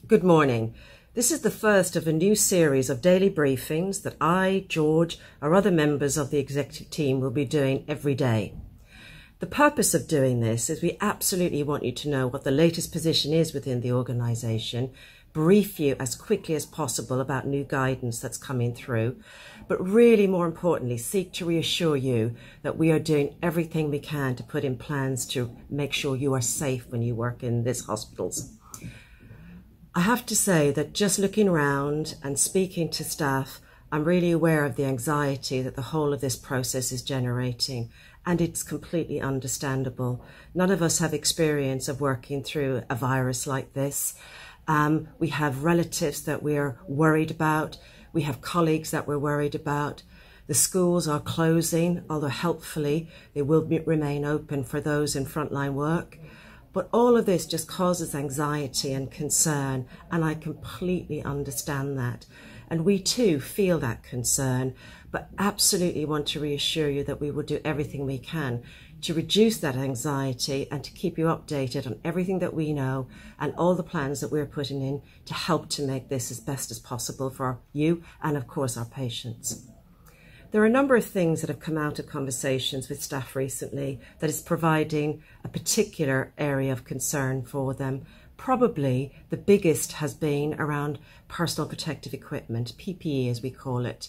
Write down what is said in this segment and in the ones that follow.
Good morning. This is the first of a new series of daily briefings that I, George, or other members of the executive team will be doing every day. The purpose of doing this is we absolutely want you to know what the latest position is within the organisation, brief you as quickly as possible about new guidance that's coming through, but really more importantly, seek to reassure you that we are doing everything we can to put in plans to make sure you are safe when you work in these hospitals. I have to say that just looking around and speaking to staff, I'm really aware of the anxiety that the whole of this process is generating, and it's completely understandable. None of us have experience of working through a virus like this. We have relatives that we're worried about. We have colleagues that we're worried about. The schools are closing, although helpfully they will remain open for those in frontline work. But all of this just causes anxiety and concern, and I completely understand that. And we too feel that concern, but absolutely want to reassure you that we will do everything we can to reduce that anxiety and to keep you updated on everything that we know and all the plans that we're putting in to help to make this as best as possible for you and, of course, our patients. There are a number of things that have come out of conversations with staff recently that is providing a particular area of concern for them. Probably the biggest has been around personal protective equipment, PPE as we call it,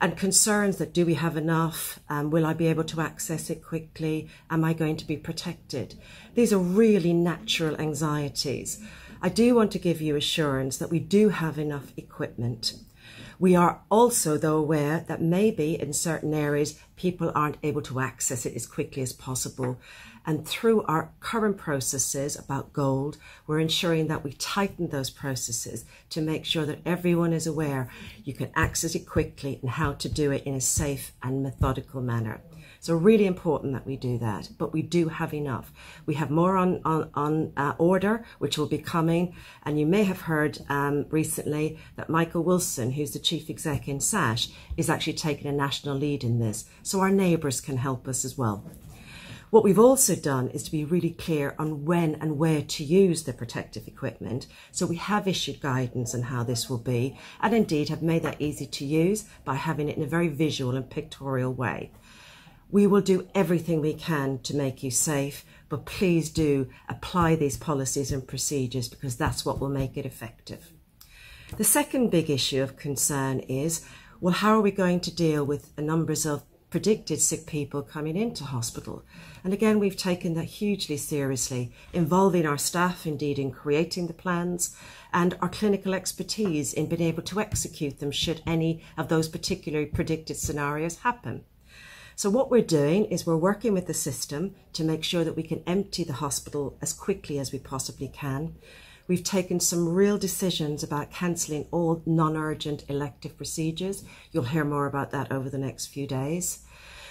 and concerns that do we have enough? Will I be able to access it quickly? Am I going to be protected? These are really natural anxieties. I do want to give you assurance that we do have enough equipment. We are also, though, aware that maybe in certain areas people aren't able to access it as quickly as possible. And through our current processes about gold, we're ensuring that we tighten those processes to make sure that everyone is aware you can access it quickly and how to do it in a safe and methodical manner. So really important that we do that, but we do have enough. We have more on order, which will be coming. And you may have heard recently that Michael Wilson, who's the chief exec in SASH, is actually taking a national lead in this. So our neighbours can help us as well. What we've also done is to be really clear on when and where to use the protective equipment. So we have issued guidance on how this will be, and indeed have made that easy to use by having it in a very visual and pictorial way. We will do everything we can to make you safe, but please do apply these policies and procedures because that's what will make it effective. The second big issue of concern is, well, how are we going to deal with the numbers of predicted sick people coming into hospital? And again, we've taken that hugely seriously, involving our staff indeed in creating the plans and our clinical expertise in being able to execute them should any of those particularly predicted scenarios happen. So what we're doing is we're working with the system to make sure that we can empty the hospital as quickly as we possibly can. We've taken some real decisions about cancelling all non-urgent elective procedures. You'll hear more about that over the next few days.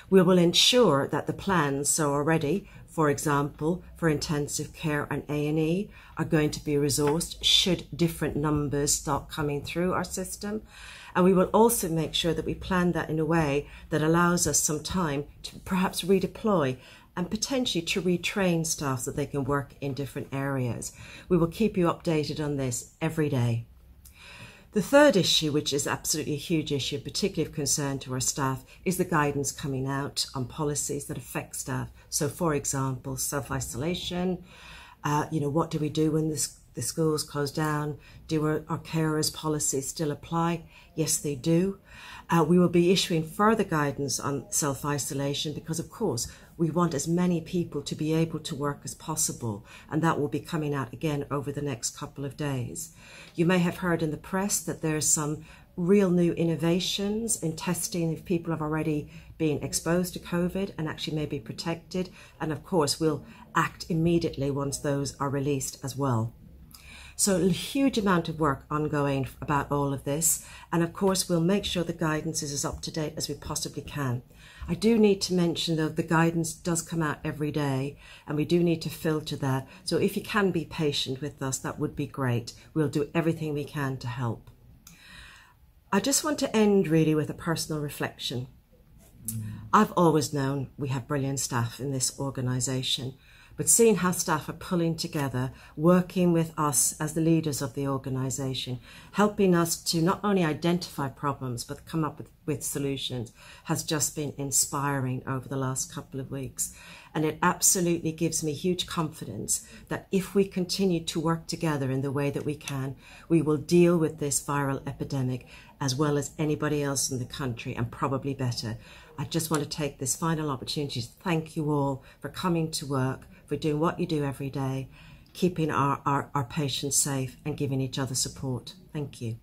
We will ensure that the plans so already, for example, for intensive care and A&E, are going to be resourced should different numbers start coming through our system. And we will also make sure that we plan that in a way that allows us some time to perhaps redeploy and potentially to retrain staff so that they can work in different areas. We will keep you updated on this every day. The third issue, which is absolutely a huge issue, particularly of concern to our staff, is the guidance coming out on policies that affect staff. So, for example, self-isolation, what do we do when the schools close down? Do our carers policies still apply? Yes, they do. We will be issuing further guidance on self-isolation because, of course, we want as many people to be able to work as possible, and that will be coming out again over the next couple of days. You may have heard in the press that there's some real new innovations in testing if people have already been exposed to COVID and actually may be protected, and of course we'll act immediately once those are released as well. So a huge amount of work ongoing about all of this. And of course, we'll make sure the guidance is as up to date as we possibly can. I do need to mention though, the guidance does come out every day and we do need to filter that. So if you can be patient with us, that would be great. We'll do everything we can to help. I just want to end really with a personal reflection. I've always known we have brilliant staff in this organisation, but seeing how staff are pulling together, working with us as the leaders of the organisation, helping us to not only identify problems but come up with solutions, has just been inspiring over the last couple of weeks. And it absolutely gives me huge confidence that if we continue to work together in the way that we can, we will deal with this viral epidemic as well as anybody else in the country, and probably better. I just want to take this final opportunity to thank you all for coming to work, for doing what you do every day, keeping our patients safe and giving each other support. Thank you.